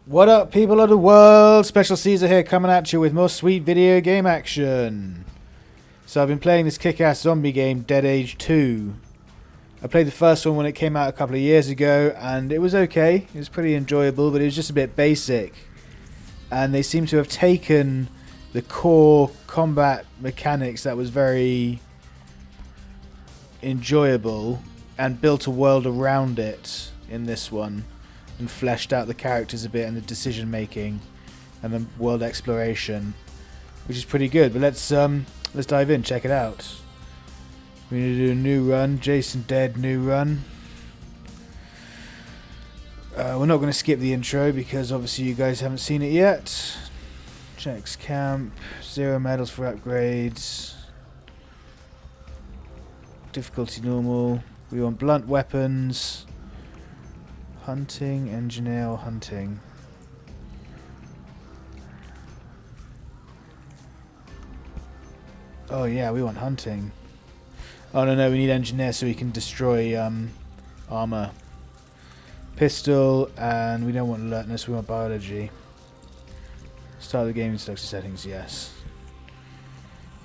What up, people of the world? Special Caesar here, coming at you with more sweet video game action. So I've been playing this kick-ass zombie game, Dead Age 2. I played the first one when it came out a couple of years ago, and it was okay. It was pretty enjoyable, but it was just a bit basic. And they seem to have taken the core combat mechanics that was very enjoyable and built a world around it in this one. And fleshed out the characters a bit and the decision making and the world exploration, which is pretty good. But let's dive in, check it out. We're gonna do a new run, Jason Dead new run. We're not gonna skip the intro because obviously you guys haven't seen it yet. Checks camp, 0 medals for upgrades. Difficulty normal. We want blunt weapons. Hunting, engineer, or hunting. Oh yeah, we want hunting. Oh no, we need engineer so we can destroy armor. Pistol, and we don't want alertness, we want biology. Start the game in selection settings, yes.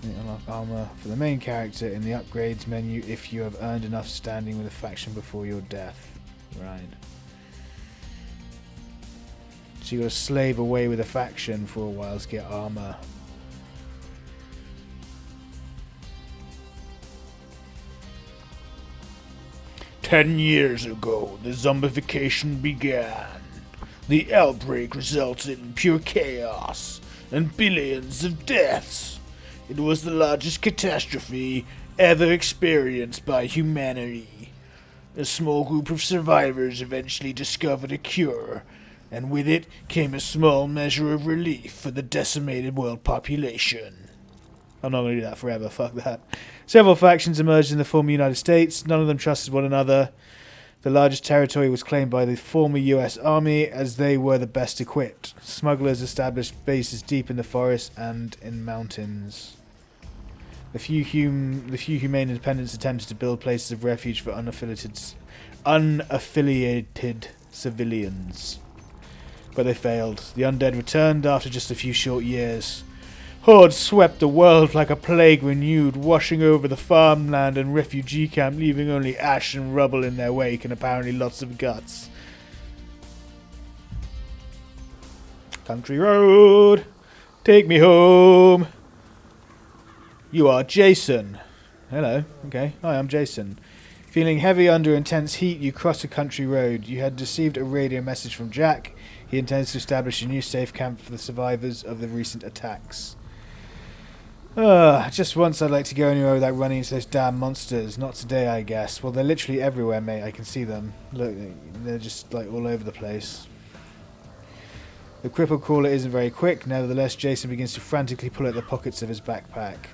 Unlock armor for the main character in the upgrades menu if you have earned enough standing with a faction before your death. Right. So you got to slave away with a faction for a while to get armor. "10 years ago, the zombification began. The outbreak resulted in pure chaos and billions of deaths. It was the largest catastrophe ever experienced by humanity. A small group of survivors eventually discovered a cure, and with it came a small measure of relief for the decimated world population." I'm not going to do that forever, fuck that. Several factions emerged in the former United States. None of them trusted one another. The largest territory was claimed by the former US Army as they were the best equipped. Smugglers established bases deep in the forest and in mountains. The few humane independents attempted to build places of refuge for unaffiliated civilians. But they failed. The undead returned after just a few short years. Hordes swept the world like a plague renewed, washing over the farmland and refugee camp, leaving only ash and rubble in their wake and apparently lots of guts. Country road, take me home. You are Jason. Hello. Okay. Hi, I'm Jason. Feeling heavy under intense heat, you cross a country road. You had received a radio message from Jack. He intends to establish a new safe camp for the survivors of the recent attacks. Just once I'd like to go anywhere without running into those damn monsters. Not today, I guess. Well, they're literally everywhere, mate. I can see them. Look, they're just like all over the place. The crippled crawler isn't very quick. Nevertheless, Jason begins to frantically pull at the pockets of his backpack.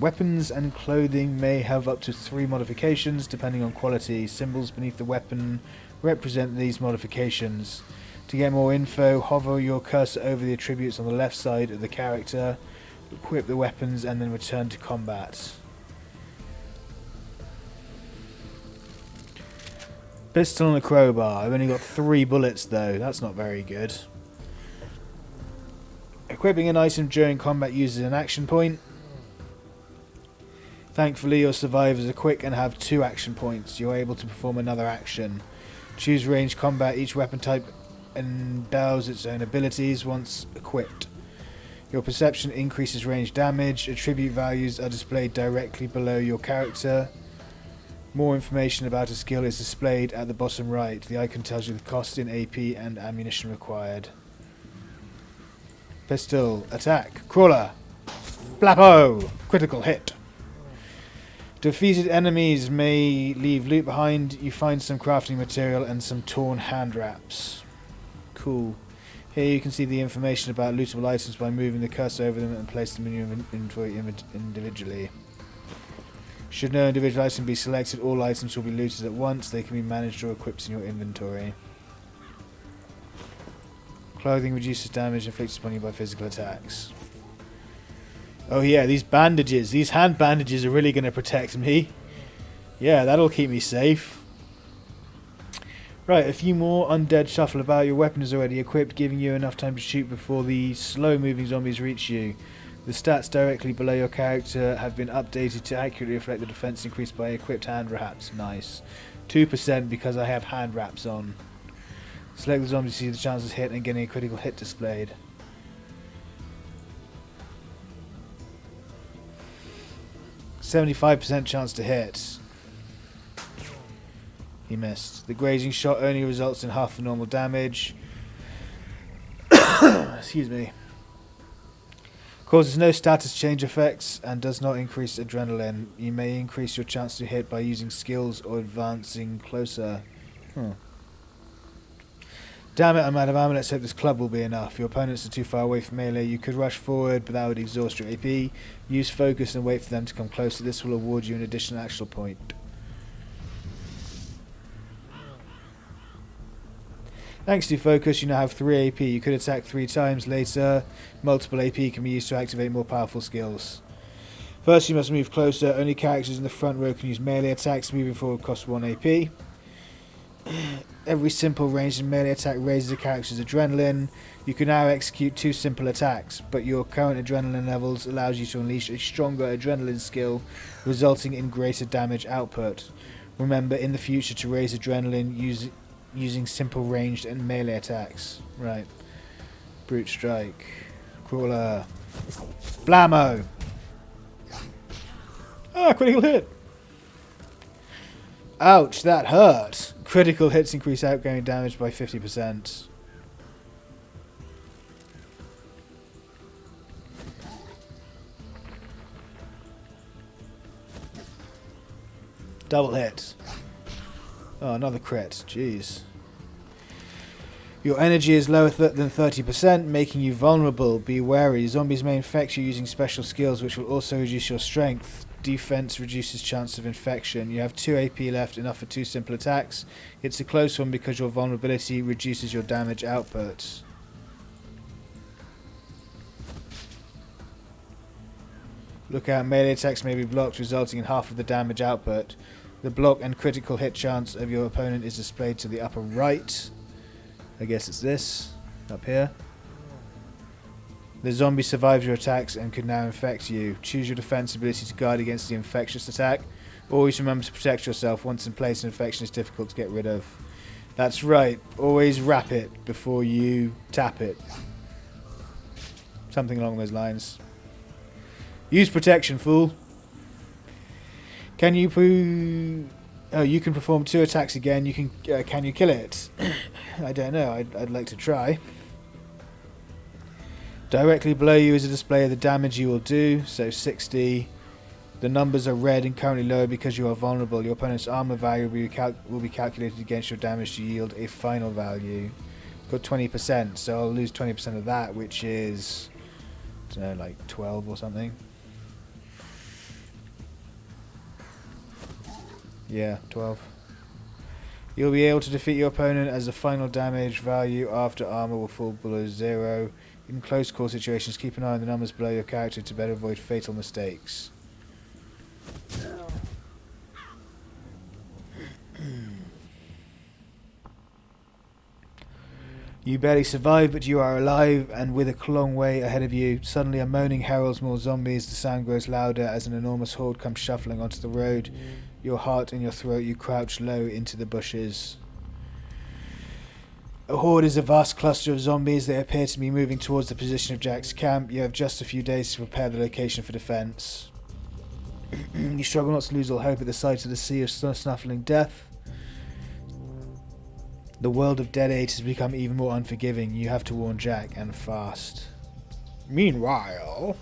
Weapons and clothing may have up to 3 modifications depending on quality. Symbols beneath the weapon represent these modifications. To get more info, hover your cursor over the attributes on the left side of the character, equip the weapons, and then return to combat. Pistol and a crowbar. I've only got 3 bullets though. That's not very good. Equipping an item during combat uses an action point. Thankfully, your survivors are quick and have 2 action points. You're able to perform another action. Choose range combat. Each weapon type endows its own abilities once equipped. Your perception increases range damage. Attribute values are displayed directly below your character. More information about a skill is displayed at the bottom right. The icon tells you the cost in AP and ammunition required. Pistol. Attack. Crawler. Blappo. Critical hit. Defeated enemies may leave loot behind. You find some crafting material and some torn hand wraps. Cool. Here you can see the information about lootable items by moving the cursor over them and place them in your inventory individually. Should no individual item be selected, all items will be looted at once. They can be managed or equipped in your inventory. Clothing reduces damage inflicted upon you by physical attacks. Oh yeah, these bandages, these hand bandages are really going to protect me. Yeah, that'll keep me safe. Right, a few more undead shuffle about. Your weapon is already equipped, giving you enough time to shoot before the slow-moving zombies reach you. The stats directly below your character have been updated to accurately reflect the defense increased by equipped hand wraps. Nice. 2% because I have hand wraps on. Select the zombie to see the chances hit and getting a critical hit displayed. %75% chance to hit. He missed. The grazing shot only results in half the normal damage. Excuse me. Causes no status change effects and does not increase adrenaline. You may increase your chance to hit by using skills or advancing closer. Damn it, I'm out of ammo. Let's hope this club will be enough. Your opponents are too far away from melee. You could rush forward, but that would exhaust your AP. Use focus and wait for them to come closer. This will award you an additional action point. Thanks to focus, you now have 3 AP. You could attack 3 times later. Multiple AP can be used to activate more powerful skills. First, you must move closer. Only characters in the front row can use melee attacks. Moving forward costs 1 AP. Every simple ranged and melee attack raises a character's adrenaline. You can now execute 2 simple attacks, but your current adrenaline levels allows you to unleash a stronger adrenaline skill, resulting in greater damage output. Remember in the future to raise adrenaline using simple ranged and melee attacks. Right. Brute strike. Crawler. Blammo! Ah, critical hit! Ouch, that hurt! Critical hits increase outgoing damage by 50%. Double hit. Oh, another crit. Jeez. Your energy is lower than 30%, making you vulnerable. Be wary. Zombies may infect you using special skills, which will also reduce your strength. Defense reduces chance of infection. You have 2 AP left, enough for 2 simple attacks. It's a close one because your vulnerability reduces your damage output. Look out, melee attacks may be blocked, resulting in half of the damage output. The block and critical hit chance of your opponent is displayed to the upper right. I guess it's this, up here. The zombie survives your attacks and could now infect you. Choose your defense ability to guard against the infectious attack. Always remember to protect yourself. Once in place, an infection is difficult to get rid of. That's right. Always wrap it before you tap it. Something along those lines. Use protection, fool. Can you Oh, you can perform 2 attacks again. You can you kill it? I don't know. I'd like to try. Directly below you is a display of the damage you will do. So 60. The numbers are red and currently low because you are vulnerable. Your opponent's armor value will be calculated against your damage to yield a final value. Got 20%, so I'll lose 20% of that, which is, I don't know, like 12 or something. Yeah, 12. You'll be able to defeat your opponent as the final damage value after armor will fall below 0. In close call situations, keep an eye on the numbers below your character to better avoid fatal mistakes. You barely survive, but you are alive, and with a long way ahead of you. Suddenly a moaning heralds more zombies. The sound grows louder as an enormous horde comes shuffling onto the road. Your heart in your throat, you crouch low into the bushes. A horde is a vast cluster of zombies. They appear to be moving towards the position of Jack's camp. You have just a few days to prepare the location for defense. You struggle not to lose all hope at the sight of the sea of snuffling death. The world of Dead 8 has become even more unforgiving. You have to warn Jack, and fast. Meanwhile...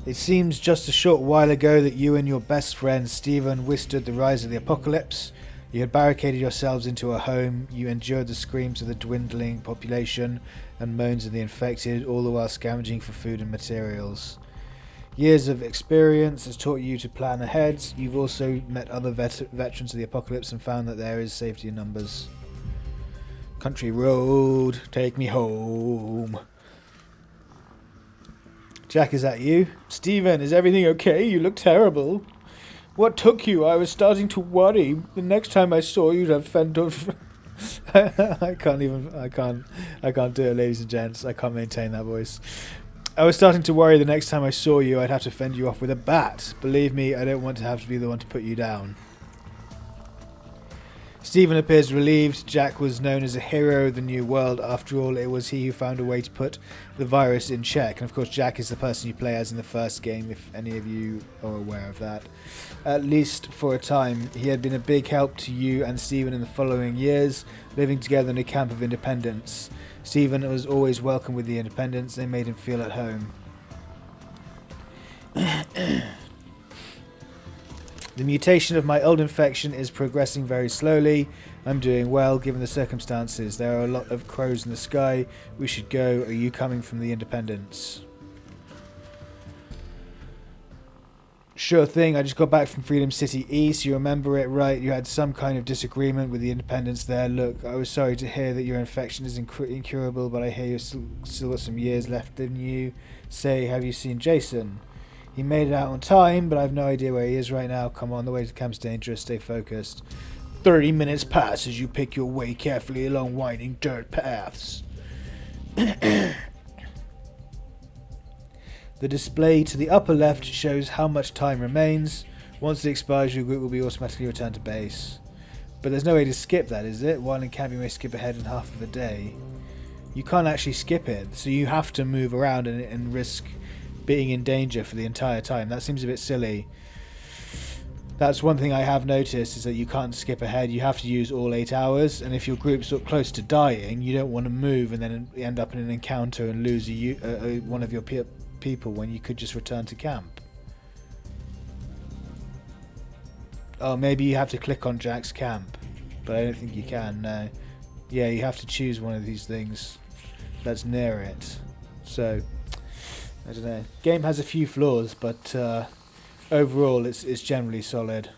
It seems just a short while ago that you and your best friend Stephen withstood the rise of the apocalypse. You had barricaded yourselves into a home, you endured the screams of the dwindling population and moans of the infected, all the while scavenging for food and materials. Years of experience has taught you to plan ahead. You've also met other veterans of the apocalypse and found that there is safety in numbers. Country road, take me home. Jack, is that you? Stephen, is everything okay? You look terrible. What took you? I was starting to worry. The next time I saw you, you'd have fent off. I can't do it, ladies and gents. I can't maintain that voice. I was starting to worry the next time I saw you, I'd have to fend you off with a bat. Believe me, I don't want to have to be the one to put you down. Stephen appears relieved. Jack was known as a hero of the New World. After all, it was he who found a way to put the virus in check. And of course, Jack is the person you play as in the first game, if any of you are aware of that. At least for a time, he had been a big help to you and Stephen in the following years, living together in a camp of independents. Stephen was always welcome with the independents. They made him feel at home. The mutation of my old infection is progressing very slowly. I'm doing well, given the circumstances. There are a lot of crows in the sky. We should go. Are you coming from the independents? Sure thing. I just got back from Freedom City East. You remember it, right? You had some kind of disagreement with the independents there. Look, I was sorry to hear that your infection is incurable, but I hear you've still got some years left in you. Say, have you seen Jason? He made it out on time, but I have no idea where he is right now. Come on, the way to camp's dangerous. Stay focused. 30 minutes pass as you pick your way carefully along winding dirt paths. The display to the upper left shows how much time remains. Once it expires, your group will be automatically returned to base. But there's no way to skip that, is it? While in camp, you may skip ahead in half of a day. You can't actually skip it, so you have to move around and risk being in danger for the entire time. That seems a bit silly. That's one thing I have noticed, is that you can't skip ahead. You have to use all 8 hours, and if your group's sort of close to dying, you don't want to move and then end up in an encounter and lose one of your people when you could just return to camp. Oh, maybe you have to click on Jack's camp, but I don't think you can, no. Yeah, you have to choose one of these things that's near it. So, I don't know. Game has a few flaws, but overall it's generally solid.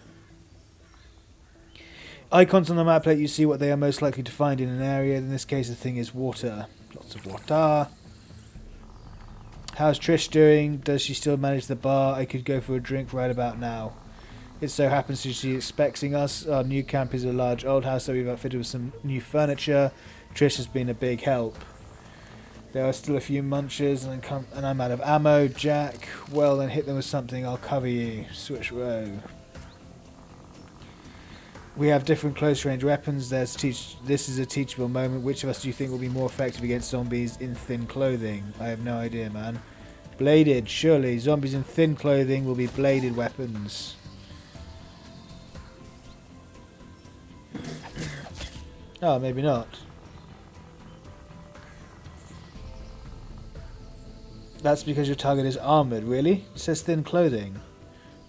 Icons on the map let you see what they are most likely to find in an area. In this case, the thing is water. Lots of water. How's Trish doing? Does she still manage the bar? I could go for a drink right about now. It so happens that she's expecting us. Our new camp is a large old house that we've outfitted with some new furniture. Trish has been a big help. There are still a few munchers, and I'm out of ammo. Jack, well then hit them with something, I'll cover you. Switch row. We have different close range weapons. This is a teachable moment. Which of us do you think will be more effective against zombies in thin clothing? I have no idea, man. Bladed, surely. Zombies in thin clothing will be bladed weapons. Oh, maybe not. That's because your target is armoured, really? It says thin clothing.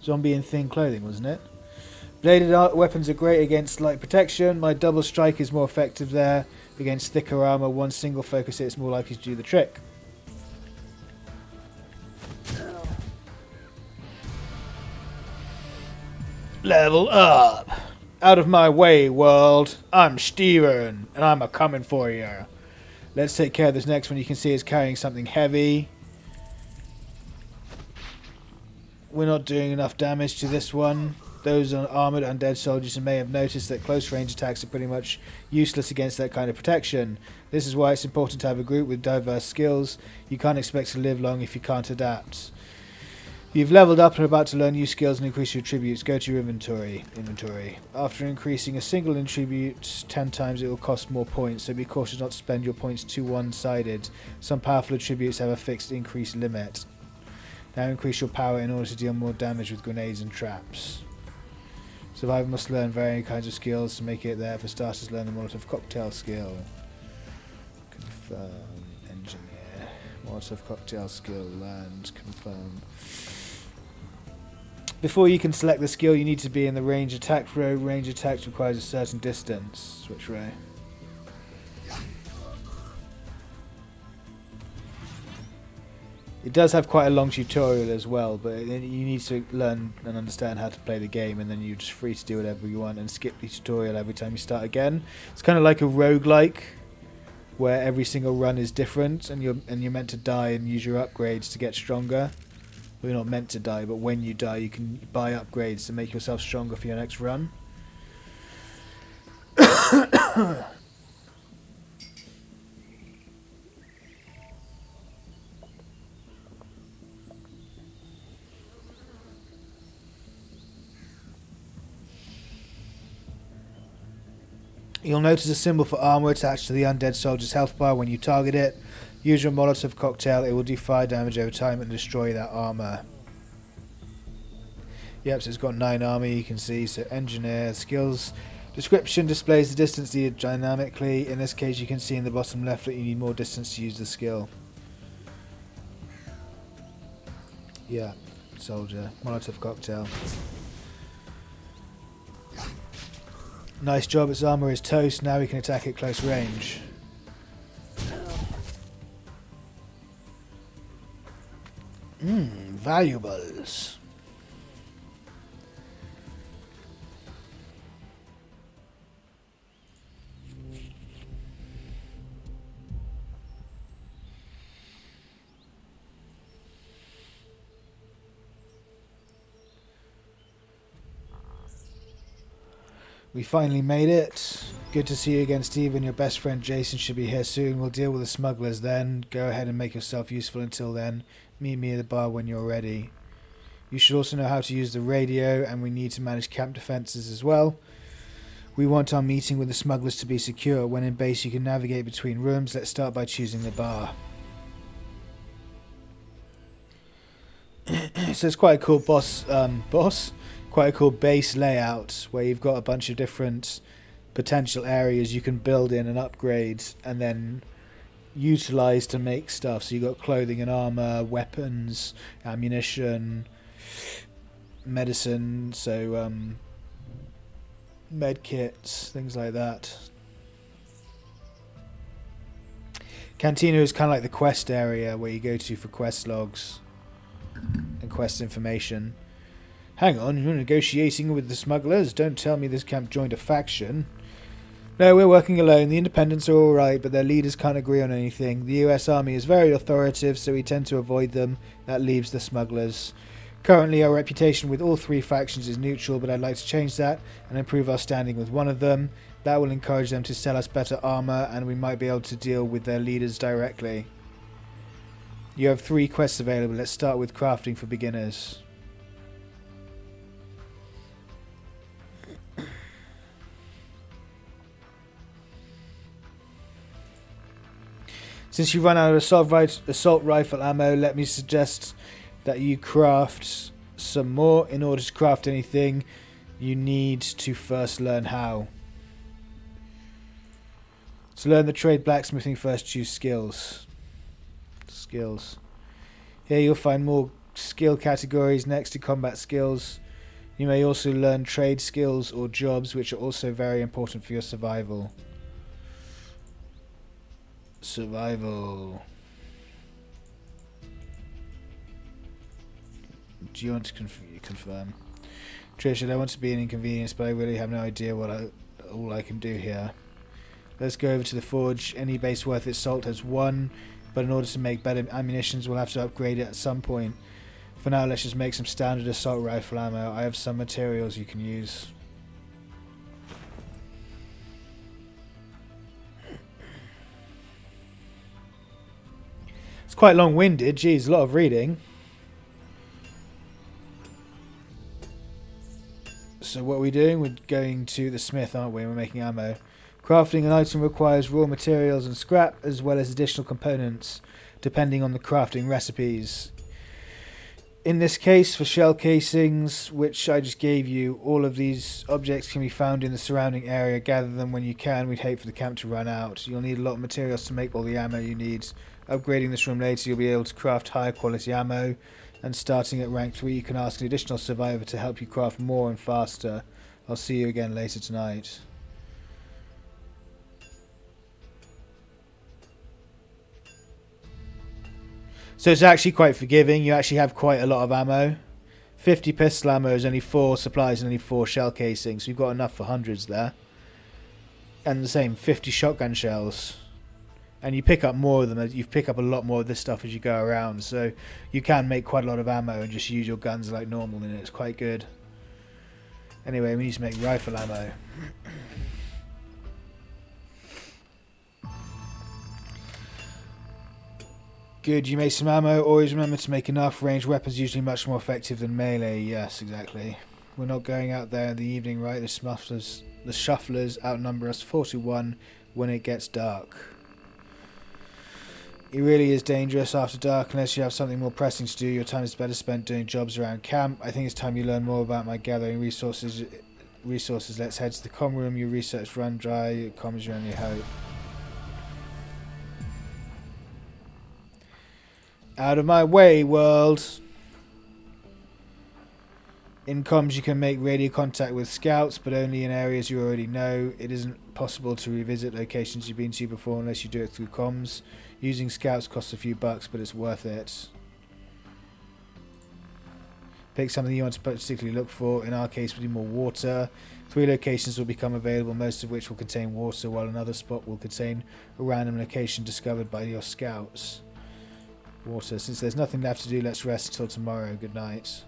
Zombie in thin clothing, wasn't it? Bladed weapons are great against light protection. My double strike is more effective there. Against thicker armour, one single focus hit is more likely to do the trick. Level up! Out of my way, world. I'm Steven, and I'm a-coming for you. Let's take care of this next one. You can see it's carrying something heavy. We're not doing enough damage to this one. Those are armoured undead soldiers may have noticed that close range attacks are pretty much useless against that kind of protection. This is why it's important to have a group with diverse skills. You can't expect to live long if you can't adapt. You've leveled up and are about to learn new skills and increase your attributes. Go to your inventory. After increasing a single attribute 10 times, it will cost more points, so be cautious not to spend your points too one-sided. Some powerful attributes have a fixed increase limit. Now increase your power in order to deal more damage with grenades and traps. Survivor must learn varying kinds of skills to make it there. For starters, learn the Molotov cocktail skill. Confirm. Engineer. Molotov cocktail skill, land, confirm. Before you can select the skill, you need to be in the range attack row. Range attacks requires a certain distance. Switch row. It does have quite a long tutorial as well, but you need to learn and understand how to play the game, and then you're just free to do whatever you want and skip the tutorial every time you start again. It's kind of like a roguelike, where every single run is different, and you're meant to die and use your upgrades to get stronger. Well, you're not meant to die, but when you die, you can buy upgrades to make yourself stronger for your next run. You'll notice a symbol for armor attached to the undead soldier's health bar when you target it. Use your Molotov cocktail, it will do fire damage over time and destroy that armor. Yep, so it's got 9 armor, you can see. So engineer, skills, description displays the distance needed dynamically. In this case, you can see in the bottom left that you need more distance to use the skill. Yeah, soldier, Molotov cocktail. Nice job, its armor is toast, now we can attack at close range. Valuables. We finally made it. Good to see you again, Steve, and your best friend Jason should be here soon. We'll deal with the smugglers then. Go ahead and make yourself useful until then. Meet me at the bar when you're ready. You should also know how to use the radio, and we need to manage camp defenses as well. We want our meeting with the smugglers to be secure. When in base, you can navigate between rooms. Let's start by choosing the bar. So it's quite a cool quite a cool base layout where you've got a bunch of different potential areas you can build in and upgrade and then utilize to make stuff. So you've got clothing and armor, weapons, ammunition, medicine, so med kits, things like that. Cantina is kind of like the quest area where you go to for quest logs and quest information. Hang on, you're negotiating with the smugglers? Don't tell me this camp joined a faction. No, we're working alone. The independents are alright, but their leaders can't agree on anything. The US Army is very authoritative, so we tend to avoid them. That leaves the smugglers. Currently, our reputation with all 3 factions is neutral, but I'd like to change that and improve our standing with one of them. That will encourage them to sell us better armor, and we might be able to deal with their leaders directly. You have 3 quests available. Let's start with crafting for beginners. Since you run out of assault rifle ammo, let me suggest that you craft some more. In order to craft anything, you need to first learn how. To learn the trade blacksmithing, first choose skills. Skills. Here you'll find more skill categories next to combat skills. You may also learn trade skills or jobs, which are also very important for your survival. Survival. Do you want to confirm? Trish, I don't want to be an inconvenience, but I really have no idea what all I can do here. Let's go over to the forge. Any base worth its salt has 1, but in order to make better ammunitions, we'll have to upgrade it at some point. For now, let's just make some standard assault rifle ammo. I have some materials you can use. It's quite long-winded. Geez, a lot of reading. So what are we doing? We're going to the smith, aren't we? We're making ammo. Crafting an item requires raw materials and scrap, as well as additional components, depending on the crafting recipes. In this case, for shell casings, which I just gave you, all of these objects can be found in the surrounding area. Gather them when you can. We'd hate for the camp to run out. You'll need a lot of materials to make all the ammo you need. Upgrading this room later, you'll be able to craft higher quality ammo, and starting at rank 3 you can ask an additional survivor to help you craft more and faster. I'll see you again later tonight. So it's actually quite forgiving. You actually have quite a lot of ammo. 50 pistol ammo is only 4 supplies and only 4 shell casings. So you've got enough for hundreds there. And the same, 50 shotgun shells. And you pick up more of them. You pick up a lot more of this stuff as you go around. So you can make quite a lot of ammo and just use your guns like normal, and it's quite good. Anyway, we need to make rifle ammo. Good, you made some ammo. Always remember to make enough. Ranged weapons usually much more effective than melee. Yes, exactly. We're not going out there in the evening, right? The shufflers outnumber us 4-1 when it gets dark. It really is dangerous after dark unless you have something more pressing to do. Your time is better spent doing jobs around camp. I think it's time you learn more about my gathering resources. Let's head to the comm room. Your research run dry. Comm is your only hope. Out of my way, world! In comms you can make radio contact with scouts, but only in areas you already know. It isn't possible to revisit locations you've been to before unless you do it through comms. Using scouts costs a few bucks, but it's worth it. Pick something you want to particularly look for. In our case, we need more water. 3 locations will become available, most of which will contain water, while another spot will contain a random location discovered by your scouts. Water. Since there's nothing left to do, let's rest until tomorrow. Good night.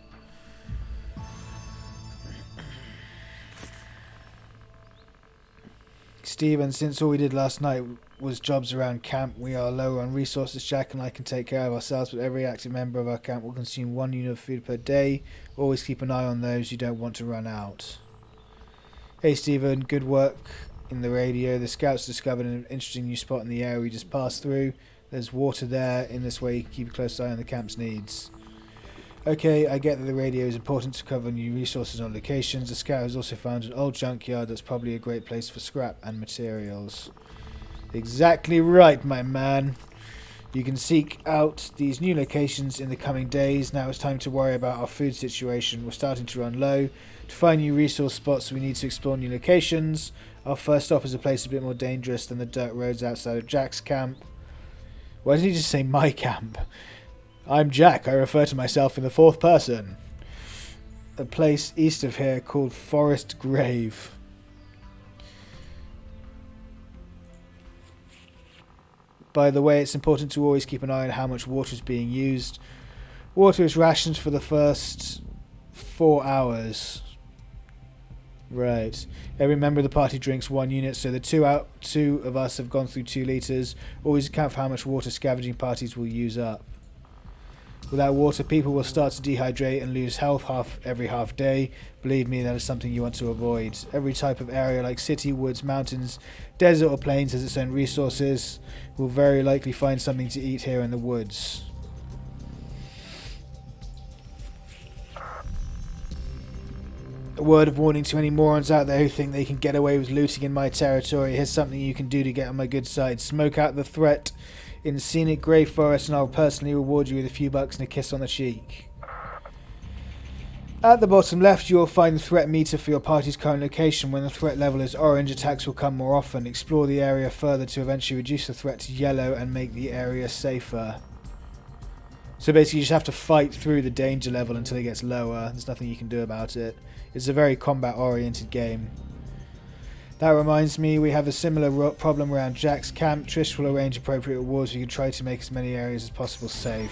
Stephen, since all we did last night was jobs around camp, we are low on resources. Jack and I can take care of ourselves, but every active member of our camp will consume 1 unit of food per day. Always keep an eye on those. You don't want to run out. Hey Stephen, good work in the radio. The scouts discovered an interesting new spot in the area we just passed through. There's water there. In this way you can keep a close eye on the camp's needs. Okay, I get that the radio is important to cover new resources on locations. The scout has also found an old junkyard that's probably a great place for scrap and materials. Exactly right, my man. You can seek out these new locations in the coming days. Now it's time to worry about our food situation. We're starting to run low. To find new resource spots, we need to explore new locations. Our first stop is a place a bit more dangerous than the dirt roads outside of Jack's camp. Why did he just say my camp? I'm Jack. I refer to myself in the 4th person. A place east of here called Forest Grave. By the way, it's important to always keep an eye on how much water is being used. Water is rationed for the first 4 hours. Right. Every member of the party drinks 1 unit, so the two of us have gone through 2 litres. Always account for how much water scavenging parties will use up. Without water, people will start to dehydrate and lose health every half day. Believe me, that is something you want to avoid. Every type of area, like city, woods, mountains, desert or plains, has its own resources. We'll very likely find something to eat here in the woods. A word of warning to any morons out there who think they can get away with looting in my territory. Here's something you can do to get on my good side. Smoke out the threat in scenic grey forest and I'll personally reward you with a few bucks and a kiss on the cheek. At the bottom left you will find the threat meter for your party's current location. When the threat level is orange, attacks will come more often. Explore the area further to eventually reduce the threat to yellow and make the area safer. So basically you just have to fight through the danger level until it gets lower. There's nothing you can do about it. It's a very combat-oriented game. That reminds me, we have a similar problem around Jack's camp. Trish will arrange appropriate rewards. We can try to make as many areas as possible safe.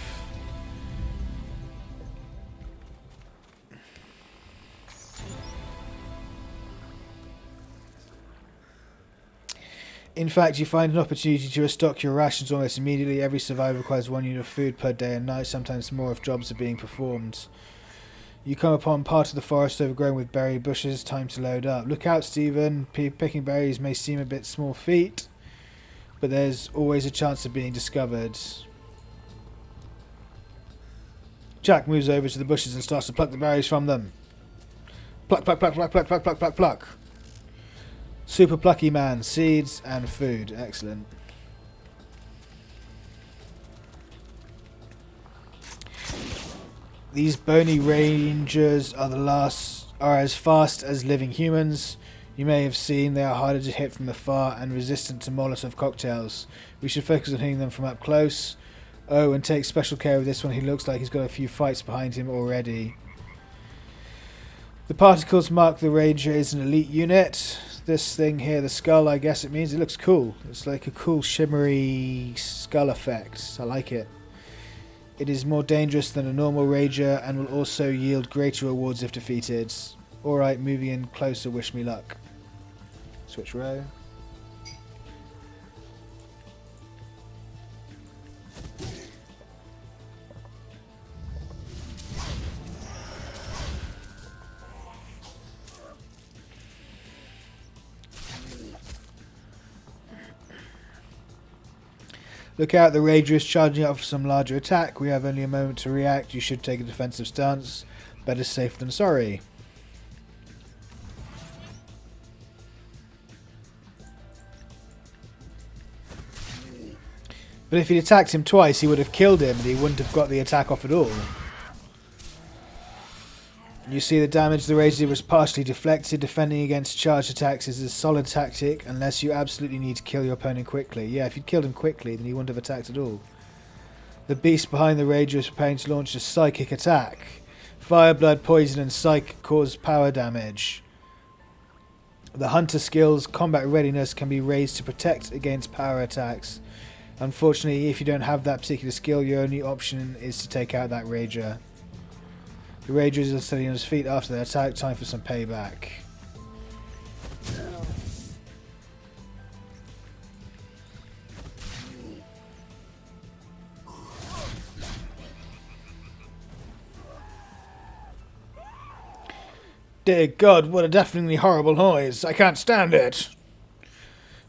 In fact, you find an opportunity to restock your rations almost immediately. Every survivor requires 1 unit of food per day and night, sometimes more if jobs are being performed. You come upon part of the forest overgrown with berry bushes. Time to load up. Look out, Stephen. Picking berries may seem a bit small feat, but there's always a chance of being discovered. Jack moves over to the bushes and starts to pluck the berries from them. Pluck, pluck, pluck, pluck, pluck, pluck, pluck, pluck, pluck. Super plucky man. Seeds and food. Excellent. These bony rangers are as fast as living humans. You may have seen they are harder to hit from afar and resistant to Molotov cocktails. We should focus on hitting them from up close. Oh, and take special care of this one. He looks like he's got a few fights behind him already. The particles mark the ranger is an elite unit. This thing here, the skull, I guess it means. It looks cool. It's like a cool shimmery skull effect. I like it. It is more dangerous than a normal ranger and will also yield greater rewards if defeated. Alright, moving in closer, wish me luck. Switch row. Look out, the Ranger is charging up for some larger attack. We have only a moment to react. You should take a defensive stance. Better safe than sorry. But if he'd attacked him twice, he would have killed him and he wouldn't have got the attack off at all. You see the damage the Ranger did was partially deflected. Defending against charged attacks is a solid tactic unless you absolutely need to kill your opponent quickly. Yeah, if you'd killed him quickly, then he wouldn't have attacked at all. The beast behind the Ranger is preparing to launch a psychic attack. Fire, blood, poison and psych cause power damage. The hunter skill's combat readiness can be raised to protect against power attacks. Unfortunately, if you don't have that particular skill, your only option is to take out that Ranger. The Ranger is steady on his feet after the attack. Time for some payback. Dear God, what a deafeningly horrible noise. I can't stand it.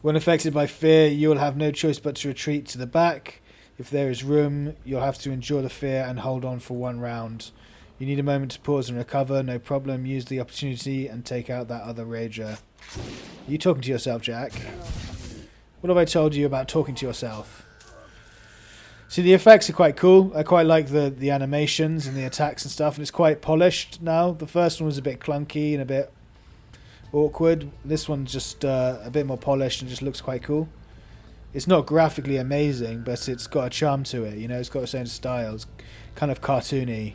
When affected by fear, you will have no choice but to retreat to the back. If there is room, you'll have to endure the fear and hold on for one round. You need a moment to pause and recover, no problem. Use the opportunity and take out that other Ranger. Are you talking to yourself, Jack? What have I told you about talking to yourself? See, the effects are quite cool. I quite like the animations and the attacks and stuff, and it's quite polished now. The first one was a bit clunky and a bit awkward. This one's just a bit more polished and just looks quite cool. It's not graphically amazing, but it's got a charm to it, you know, it's got its own style. It's kind of cartoony.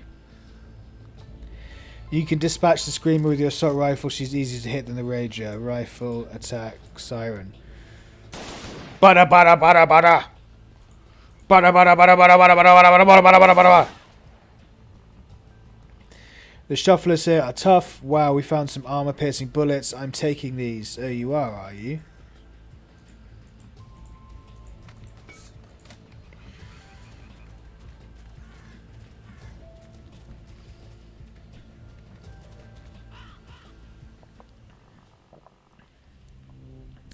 You can dispatch the Screamer with your assault rifle. She's easier to hit than the Ranger. Rifle, attack, siren. Bada bada bada bada. Bada bada bada bada bada bada bada bada bada bada. The shufflers here are tough. Wow, we found some armor-piercing bullets. I'm taking these. Oh, you are you?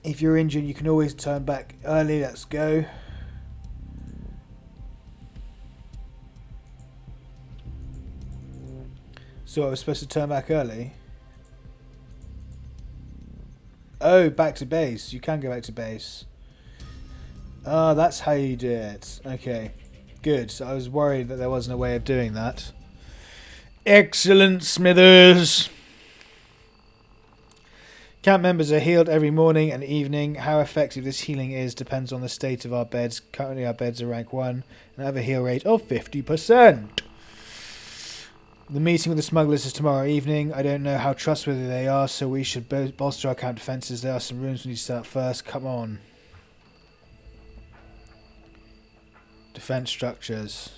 If you're injured, you can always turn back early. Let's go. So I was supposed to turn back early? Oh, back to base. You can go back to base. Ah, that's how you do it. Okay, good. So I was worried that there wasn't a way of doing that. Excellent, Smithers! Camp members are healed every morning and evening. How effective this healing is depends on the state of our beds. Currently our beds are rank 1 and have a heal rate of 50%. The meeting with the smugglers is tomorrow evening. I don't know how trustworthy they are, so we should bolster our camp defences. There are some rooms we need to set up first. Come on. Defence structures.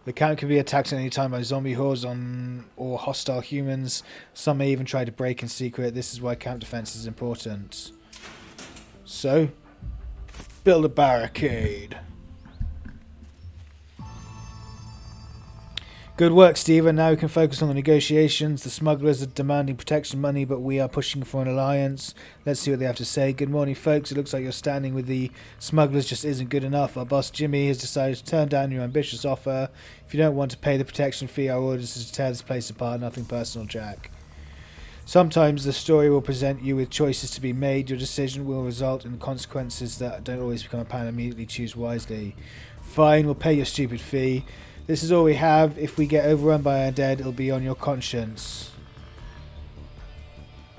The camp can be attacked at any time by zombie hordes or hostile humans. Some may even try to break in secret. This is why camp defense is important. So, build a barricade. Good work, Stephen. Now we can focus on the negotiations. The smugglers are demanding protection money, but we are pushing for an alliance. Let's see what they have to say. Good morning, folks. It looks like your standing with the smugglers just isn't good enough. Our boss, Jimmy, has decided to turn down your ambitious offer. If you don't want to pay the protection fee, our orders is to tear this place apart. Nothing personal, Jack. Sometimes the story will present you with choices to be made. Your decision will result in consequences that don't always become apparent immediately. Choose wisely. Fine, we'll pay your stupid fee. This is all we have. If we get overrun by undead, it'll be on your conscience.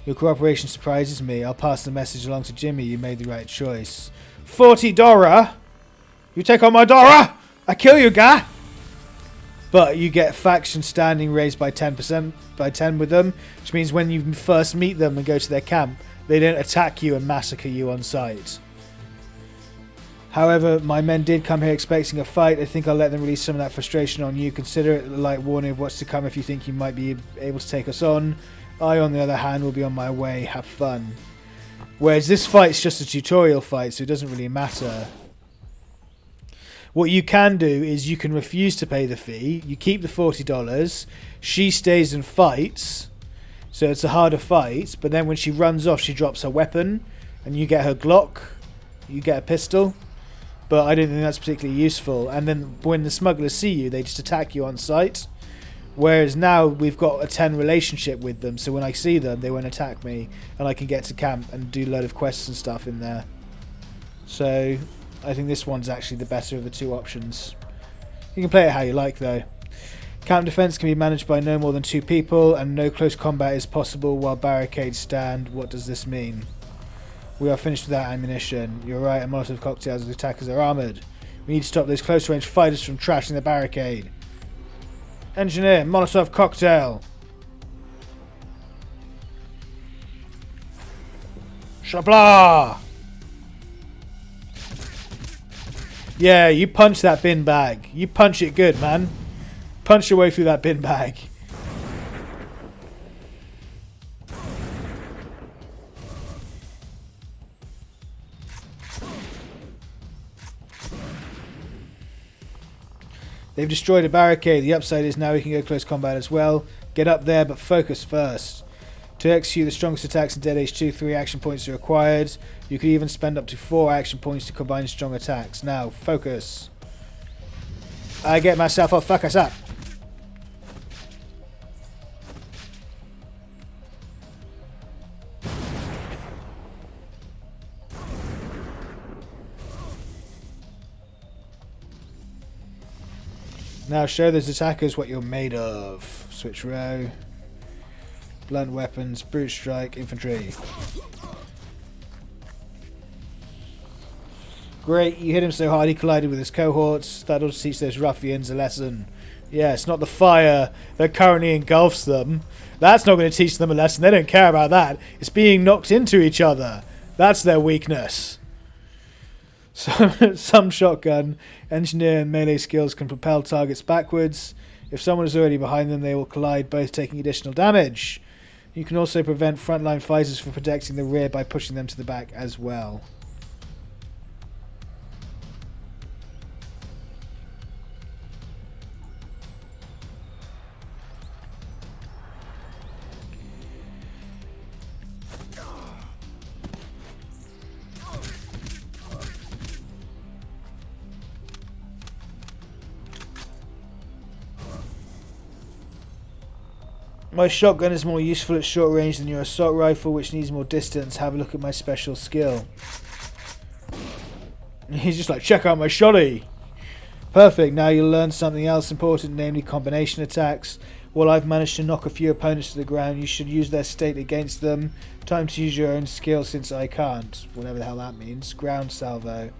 Your cooperation surprises me. I'll pass the message along to Jimmy. You made the right choice. $40? You take on my Dora? I kill you, guy. But you get faction standing raised by 10% by 10 with them, which means when you first meet them and go to their camp, they don't attack you and massacre you on sight. However, my men did come here expecting a fight. I think I'll let them release some of that frustration on you. Consider it a light warning of what's to come if you think you might be able to take us on. I, on the other hand, will be on my way. Have fun. Whereas this fight's just a tutorial fight, so it doesn't really matter. What you can do is you can refuse to pay the fee. You keep the $40. She stays and fights. So it's a harder fight. But then when she runs off, she drops her weapon. And you get her Glock. You get a pistol. But I don't think that's particularly useful. And then when the smugglers see you, they just attack you on sight. Whereas now we've got a 10 relationship with them. So when I see them, they won't attack me. And I can get to camp and do a load of quests and stuff in there. So I think this one's actually the better of the two options. You can play it how you like though. Camp defense can be managed by no more than 2 people, and no close combat is possible while barricades stand. What does this mean? We are finished without ammunition. You're right, and Molotov cocktails as the attackers are armoured. We need to stop those close range fighters from trashing the barricade. Engineer, Molotov cocktail. Shabla! Yeah, you punch that bin bag. You punch it good, man. Punch your way through that bin bag. They've destroyed a barricade. The upside is now we can go close combat as well. Get up there, but focus first. To execute the strongest attacks in Dead Age 2, 3 action points are required. You could even spend up to 4 action points to combine strong attacks. Now, focus. I get myself up. Fuck us up. Now show those attackers what you're made of. Switch row. Blunt weapons, brute strike, infantry. Great, you hit him so hard he collided with his cohorts. That'll teach those ruffians a lesson. Yeah, it's not the fire that currently engulfs them. That's not going to teach them a lesson. They don't care about that. It's being knocked into each other. That's their weakness. Some shotgun, engineer and melee skills can propel targets backwards. If someone is already behind them, they will collide, both taking additional damage. You can also prevent frontline fighters from protecting the rear by pushing them to the back as well. My shotgun is more useful at short range than your assault rifle, which needs more distance. Have a look at my special skill. He's just like, check out my shotty. Perfect, now you'll learn something else important, namely combination attacks. While I've managed to knock a few opponents to the ground, you should use their state against them. Time to use your own skill since I can't. Whatever the hell that means. Ground salvo.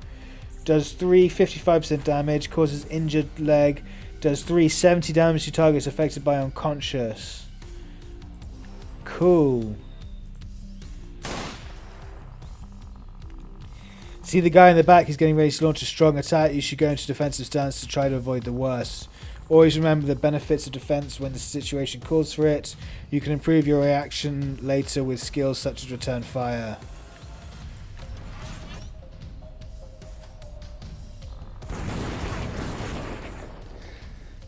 Does 3 55% damage, causes injured leg. Does 3 70 damage to targets affected by unconscious. Cool. See the guy in the back, he's getting ready to launch a strong attack. You should go into defensive stance to try to avoid the worst. Always remember the benefits of defense when the situation calls for it. You can improve your reaction later with skills such as return fire.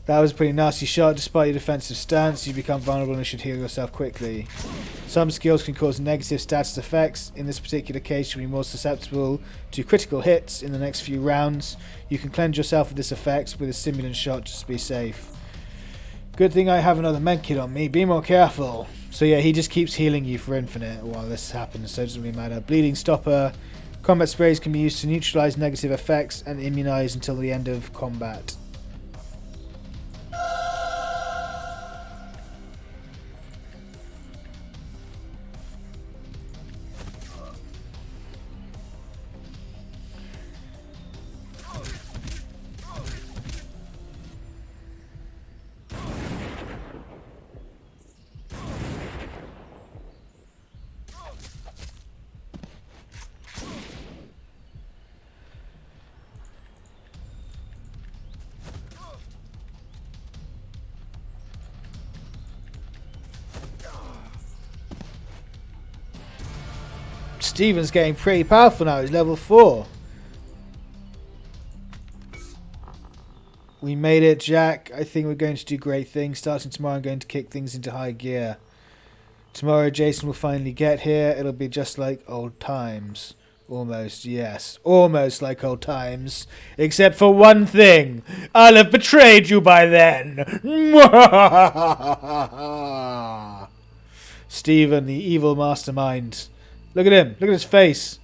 That was a pretty nasty shot. Despite your defensive stance, you become vulnerable and should heal yourself quickly. Some skills can cause negative status effects. In this particular case, you'll be more susceptible to critical hits in the next few rounds. You can cleanse yourself of this effect with a stimulant shot just to be safe. Good thing I have another medkit on me. Be more careful. So yeah, he just keeps healing you for infinite while this happens, so it doesn't really matter. Bleeding stopper. Combat sprays can be used to neutralize negative effects and immunize until the end of combat. Steven's getting pretty powerful now. He's level 4. We made it, Jack. I think we're going to do great things. Starting tomorrow, I'm going to kick things into high gear. Tomorrow, Jason will finally get here. It'll be just like old times. Almost, yes. Almost like old times. Except for one thing. I'll have betrayed you by then. Stephen, the evil mastermind. Look at him. Look at his face.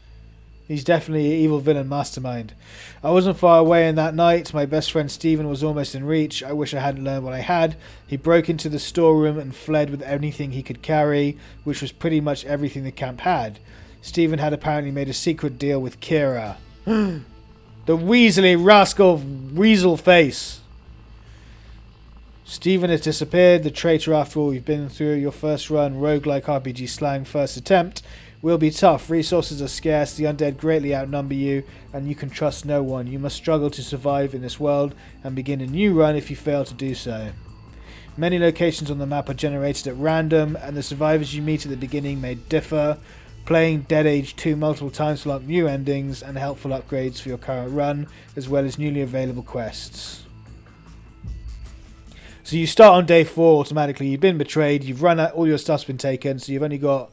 He's definitely an evil villain mastermind. I wasn't far away in that night. My best friend Stephen was almost in reach. I wish I hadn't learned what I had. He broke into the storeroom and fled with anything he could carry, which was pretty much everything the camp had. Stephen had apparently made a secret deal with Kira. The weaselly rascal weasel face. Stephen has disappeared. The traitor, after all you've been through. Your first run, roguelike RPG slang, first attempt, will be tough. Resources are scarce, the undead greatly outnumber you, and you can trust no one. You must struggle to survive in this world and begin a new run if you fail to do so. Many locations on the map are generated at random, and the survivors you meet at the beginning may differ. Playing Dead Age 2 multiple times will unlock new endings and helpful upgrades for your current run, as well as newly available quests. So you start on day 4 automatically. You've been betrayed, you've run out, all your stuff's been taken, so you've only got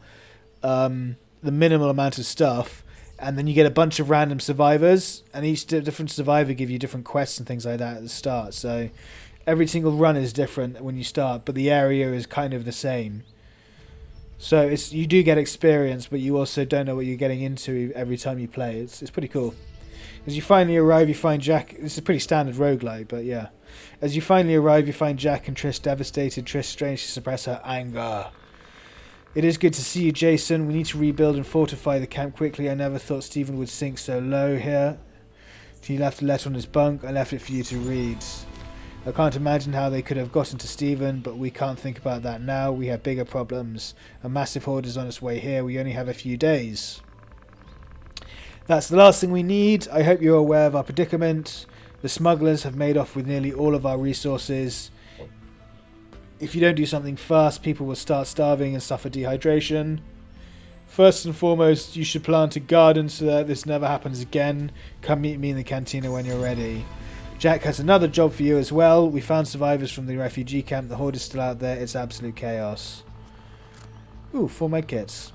the minimal amount of stuff, and then you get a bunch of random survivors, and each different survivor give you different quests and things like that at the start. So every single run is different when you start, but the area is kind of the same. So you do get experience, but you also don't know what you're getting into every time you play. It's pretty cool. As you finally arrive, you find Jack. This is a pretty standard roguelike, but yeah. As you finally arrive, you find Jack and Trish devastated. Trish strangely suppress her anger. It is good to see you, Jason. We need to rebuild and fortify the camp quickly. I never thought Stephen would sink so low here. He left a letter on his bunk. I left it for you to read. I can't imagine how they could have gotten to Stephen, but we can't think about that now. We have bigger problems. A massive horde is on its way here. We only have a few days. That's the last thing we need. I hope you're aware of our predicament. The smugglers have made off with nearly all of our resources. If you don't do something fast, people will start starving and suffer dehydration. First and foremost, you should plant a garden so that this never happens again. Come meet me in the cantina when you're ready. Jack has another job for you as well. We found survivors from the refugee camp. The horde is still out there. It's absolute chaos. Ooh, 4 medkits.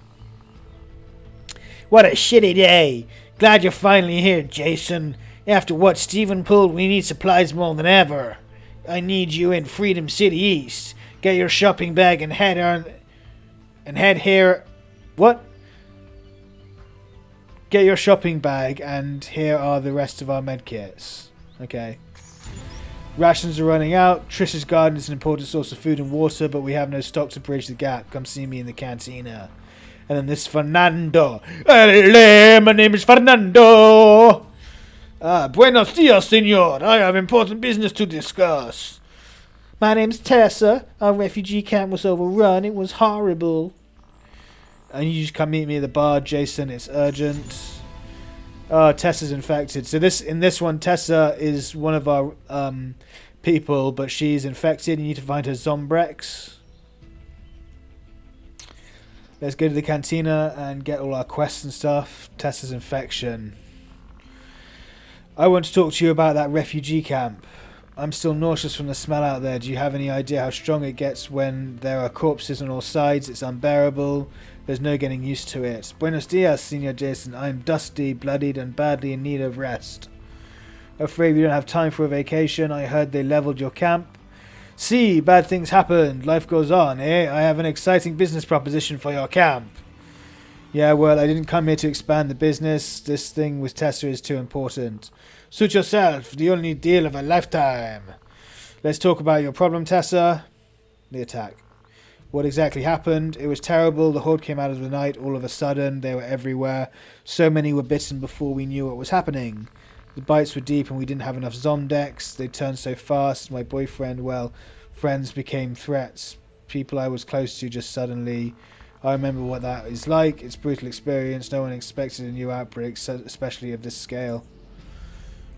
What a shitty day. Glad you're finally here, Jason. After what Stephen pulled, we need supplies more than ever. I need you in Freedom City East. Get your shopping bag and head here. What? Get your shopping bag and here are the rest of our medkits. Okay. Rations are running out. Trish's garden is an important source of food and water, but we have no stock to bridge the gap. Come see me in the cantina. And then this Fernando. Hello, my name is Fernando. Buenos dias, senor. I have important business to discuss. My name's Tessa. Our refugee camp was overrun. It was horrible. And you just come meet me at the bar, Jason. It's urgent. Tessa's infected. So in this one, Tessa is one of our people, but she's infected. You need to find her Zombrex. Let's go to the cantina and get all our quests and stuff. Tessa's infection. I want to talk to you about that refugee camp. I'm still nauseous from the smell out there. Do you have any idea how strong it gets when there are corpses on all sides? It's unbearable. There's no getting used to it. Buenos dias, Senor Jason. I'm dusty, bloodied, and badly in need of rest. Afraid we don't have time for a vacation. I heard they leveled your camp. See, bad things happened. Life goes on, eh? I have an exciting business proposition for your camp. Yeah, well, I didn't come here to expand the business. This thing with Tessa is too important. Suit yourself. The only deal of a lifetime. Let's talk about your problem, Tessa. The attack. What exactly happened? It was terrible. The horde came out of the night all of a sudden. They were everywhere. So many were bitten before we knew what was happening. The bites were deep and we didn't have enough Zomdex. They turned so fast. My boyfriend, well, friends became threats. People I was close to just suddenly. I remember what that is like. It's a brutal experience. No one expected a new outbreak, especially of this scale.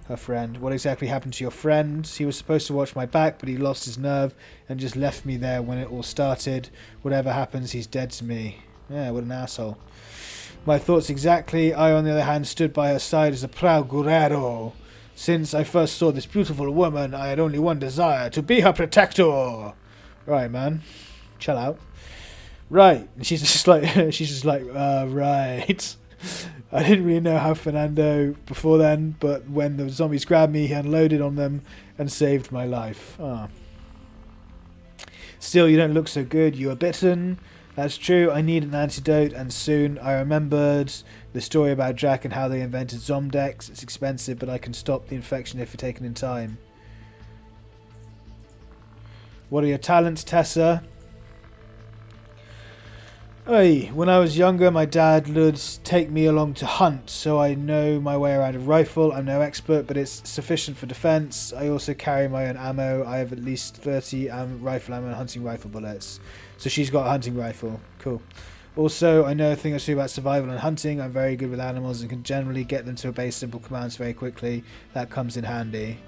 Her friend. What exactly happened to your friend? He was supposed to watch my back, but he lost his nerve and just left me there when it all started. Whatever happens, he's dead to me. Yeah, what an asshole. My thoughts exactly. I, on the other hand, stood by her side as a proud guerrero. Since I first saw this beautiful woman, I had only one desire, to be her protector. Right, man. Chill out. Right. And she's just like, right. I didn't really know how Fernando before then, but when the zombies grabbed me, he unloaded on them and saved my life. Ah. Still, you don't look so good. You are bitten. That's true. I need an antidote, and soon. I remembered the story about Jack and how they invented Zomdex. It's expensive, but I can stop the infection if taken in time. What are your talents, Tessa? Hey, when I was younger, my dad would take me along to hunt, so I know my way around a rifle. I'm no expert, but it's sufficient for defense. I also carry my own ammo. I have at least 30 rifle ammo and hunting rifle bullets. So she's got a hunting rifle. Cool. Also, I know a thing or two about survival and hunting. I'm very good with animals and can generally get them to obey simple commands very quickly. That comes in handy.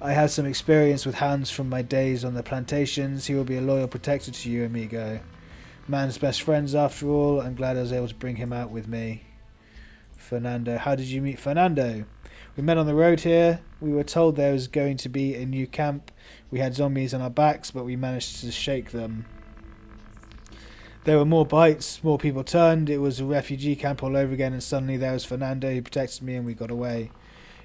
I have some experience with hounds from my days on the plantations. He will be a loyal protector to you, amigo. Man's best friends, after all. I'm glad I was able to bring him out with me. Fernando. How did you meet Fernando? We met on the road here. We were told there was going to be a new camp. We had zombies on our backs, but we managed to shake them. There were more bites, more people turned. It was a refugee camp all over again, and suddenly there was Fernando. He protected me and we got away.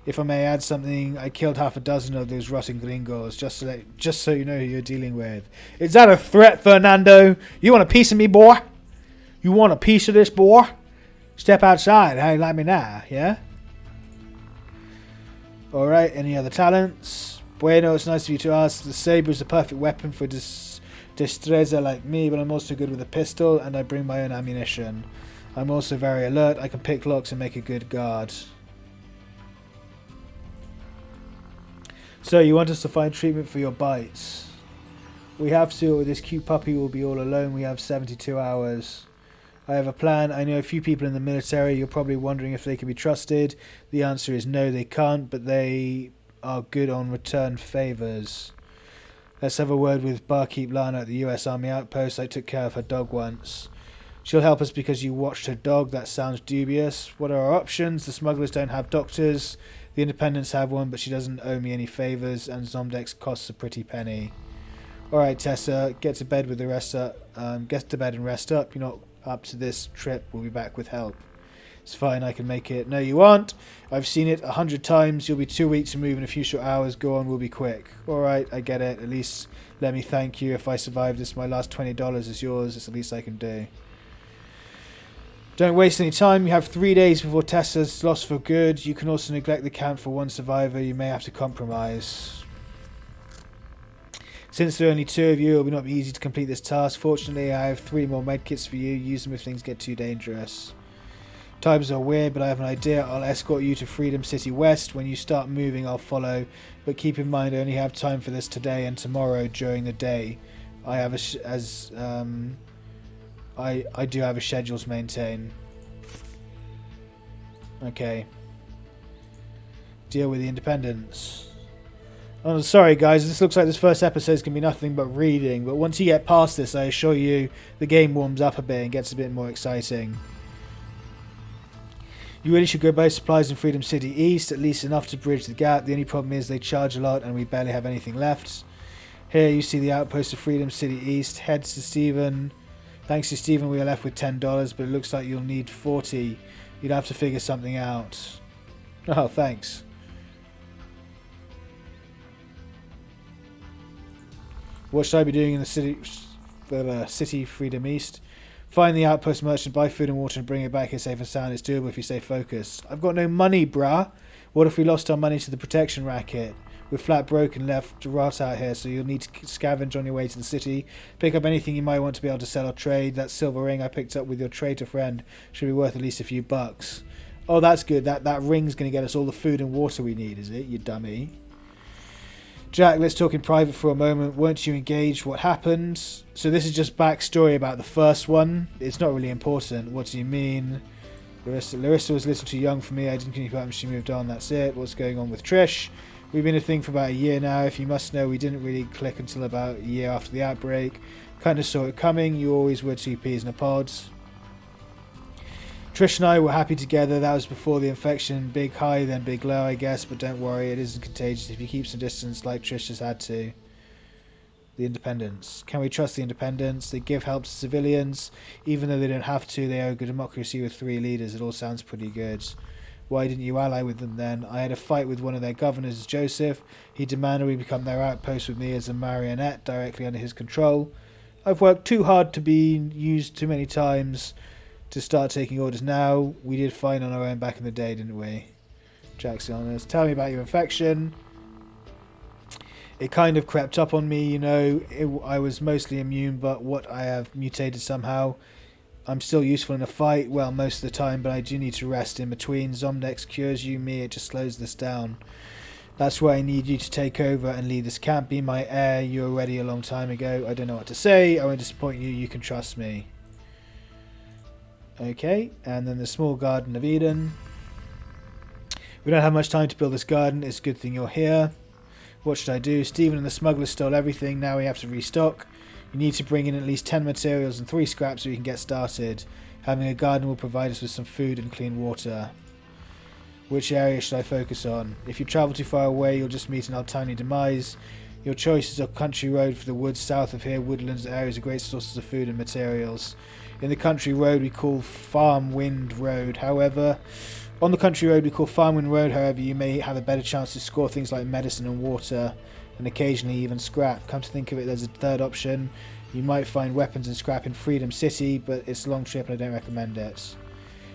If I may add something, I killed half a dozen of those rotting gringos, just so you know who you're dealing with. Is that a threat, Fernando? You want a piece of me, boy? You want a piece of this, boy? Step outside. How you like me now, yeah? Alright, any other talents? Bueno, it's nice of you to ask. The saber is the perfect weapon for destreza like me, but I'm also good with a pistol, and I bring my own ammunition. I'm also very alert. I can pick locks and make a good guard. So, you want us to find treatment for your bites? We have to, or this cute puppy will be all alone. We have 72 hours. I have a plan. I know a few people in the military. You're probably wondering if they can be trusted. The answer is no, they can't, but they are good on return favors. Let's have a word with Barkeep Lana at the US Army Outpost. I took care of her dog once. She'll help us because you watched her dog. That sounds dubious. What are our options? The smugglers don't have doctors. The independents have one, but she doesn't owe me any favors, and Zomdex costs a pretty penny. Alright, Tessa, get to bed with the rest up. Get to bed and rest up. You're not up to this trip. We'll be back with help. It's fine, I can make it. No, you aren't. I've seen it 100 times. You'll be too weak to move in a few short hours. Go on, we'll be quick. Alright, I get it. At least let me thank you. If I survive this, my last $20 is yours. It's the least I can do. Don't waste any time. You have 3 days before Tessa's lost for good. You can also neglect the camp for one survivor. You may have to compromise. Since there are only 2 of you, it will not be easy to complete this task. Fortunately, I have 3 more medkits for you. Use them if things get too dangerous. Times are weird, but I have an idea. I'll escort you to Freedom City West. When you start moving, I'll follow. But keep in mind, I only have time for this today and tomorrow during the day. I have I do have a schedule to maintain. Okay. Deal with the independents. Oh, sorry guys, this looks like this first episode is going to be nothing but reading, but once you get past this, I assure you, the game warms up a bit and gets a bit more exciting. You really should go buy supplies in Freedom City East, at least enough to bridge the gap. The only problem is they charge a lot and we barely have anything left. Here you see the outpost of Freedom City East. Heads to Stephen. Thanks to Stephen, we are left with $10, but it looks like you'll need 40. You'd have to figure something out. Oh, thanks. What should I be doing in the city Freedom East? Find the outpost merchant, buy food and water, and bring it back here safe and sound. It's doable if you stay focused. I've got no money, brah. What if we lost our money to the protection racket? We're flat broke and left to rot out here, so you'll need to scavenge on your way to the city. Pick up anything you might want to be able to sell or trade. That silver ring I picked up with your traitor friend should be worth at least a few bucks. Oh, that's good. That ring's going to get us all the food and water we need, is it, you dummy? Jack, let's talk in private for a moment. Weren't you engaged? What happened? So this is just backstory about the first one. It's not really important. What do you mean? Larissa was a little too young for me. I didn't keep up and she moved on. That's it. What's going on with Trish? We've been a thing for about a year now. If you must know, we didn't really click until about a year after the outbreak. Kind of saw it coming. You always were 2 peas in a pod. Trish and I were happy together. That was before the infection. Big high, then big low, I guess. But don't worry, it isn't contagious if you keep some distance like Trish has had to. The independents. Can we trust the independents? They give help to civilians. Even though they don't have to, they are a good democracy with 3 leaders. It all sounds pretty good. Why didn't you ally with them then? I had a fight with one of their governors, Joseph. He demanded we become their outpost with me as a marionette directly under his control. I've worked too hard to be used too many times to start taking orders now. We did fine on our own back in the day, didn't we? Jackson Honors. Tell me about your infection. It kind of crept up on me, I was mostly immune, but what I have mutated somehow. I'm still useful in a fight, well, most of the time, but I do need to rest in between. Zomdex cures you, me, it just slows this down. That's why I need you to take over and lead this camp. Be my heir, you were ready a long time ago. I don't know what to say, I won't disappoint you, you can trust me. Okay, and then the small Garden of Eden. We don't have much time to build this garden, it's a good thing you're here. What should I do? Stephen and the smugglers stole everything, now we have to restock. You need to bring in at least 10 materials and 3 scraps so we can get started. Having a garden will provide us with some food and clean water. Which area should I focus on? If you travel too far away, you'll just meet an untimely demise. Your choice is a country road for the woods south of here. Woodlands areas are great sources of food and materials. In the country road we call Farm Wind Road. However, on the country road we call Farm Wind Road, however, you may have a better chance to score things like medicine and water, and occasionally even scrap. Come to think of it, there's a third option. You might find weapons and scrap in Freedom City, but it's a long trip and I don't recommend it.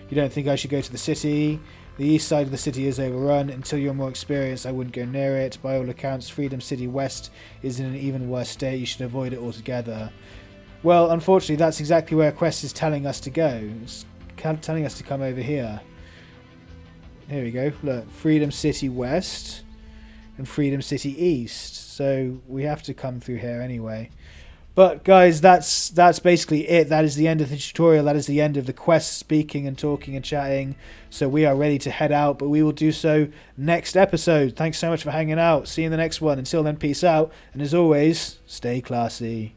You don't think I should go to the city? The east side of the city is overrun. Until you're more experienced, I wouldn't go near it. By all accounts, Freedom City West is in an even worse state. You should avoid it altogether. Well, unfortunately, that's exactly where Quest is telling us to go. It's telling us to come over here. Here we go. Look, Freedom City West and Freedom City East. So we have to come through here anyway. But guys, that's basically it. That is the end of the tutorial. That is the end of the quest, speaking and talking and chatting. So we are ready to head out, but we will do so next episode. Thanks so much for hanging out. See you in the next one. Until then, peace out. And as always, stay classy.